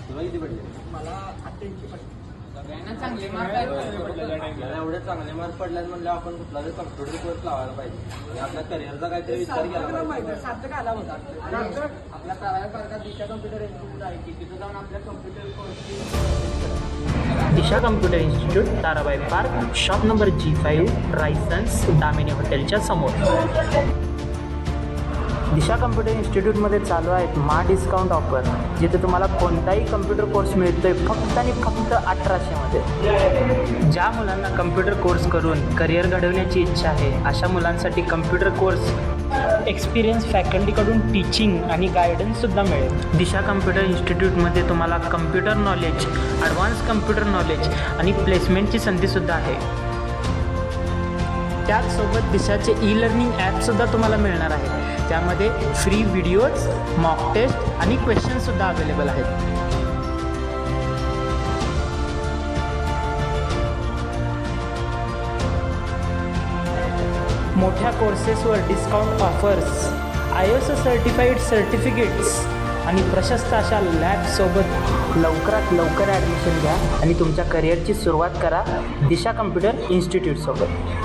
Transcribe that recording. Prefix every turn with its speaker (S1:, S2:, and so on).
S1: तुला किती पडले?
S2: मला 88 पडले.
S3: सगळ्यांना चांगले मार्क आहेत.
S1: आपल्याला एवढे चांगले मार्क पडल्यात म्हणलं आपण कुठला तरी कम्प्युटर कोर्स लावायला पाहिजे आणि आपल्या करिअरचा काहीतरी विचार केला
S2: सार्थकला माहिती
S1: पाहिजे.
S2: आहे, सार्थक आला होता आपल्या ताराव्या पार्कात दिशा कम्प्युटर इन्स्टिट्यूट आहे की तिथं जाऊन आपल्या कम्प्युटर कोर्सची
S4: Disha computer institute, Tarabai park, shop number G5, Raysons, Damini हॉटेलच्या समोर. दिशा कम्प्युटर इन्स्टिट्यूटमध्ये चालू आहेत डिस्काउंट ऑफर, जिथे तुम्हाला कोणताही कम्प्युटर कोर्स मिळतोय फक्त आणि फक्त 1800 मध्ये. ज्या मुलांना कम्प्युटर कोर्स करून करिअर घडवण्याची इच्छा आहे अशा मुलांसाठी कम्प्युटर कोर्स एक्सपिरियन्स फॅकल्टीकडून टीचिंग आणि गायडन्ससुद्धा मिळेल. दिशा कम्प्युटर इन्स्टिट्यूटमध्ये तुम्हाला computer knowledge, advance computer knowledge आणि प्लेसमेंटची संधीसुद्धा आहे. त्याचसोबत दिशाचे ई-लर्निंग ॲपसुद्धा तुम्हाला मिळणार आहे. त्यामध्ये फ्री व्हिडिओज, मॉक टेस्ट आणि क्वेश्चनसुद्धा अवेलेबल आहेत. मोठ्या कोर्सेसवर discount offers, ISO certified certificates आणि प्रशस्त अशा लॅबसोबत लवकरात लवकर ॲडमिशन घ्या आणि तुमच्या करिअरची सुरुवात करा दिशा कम्प्युटर इन्स्टिट्यूटसोबत.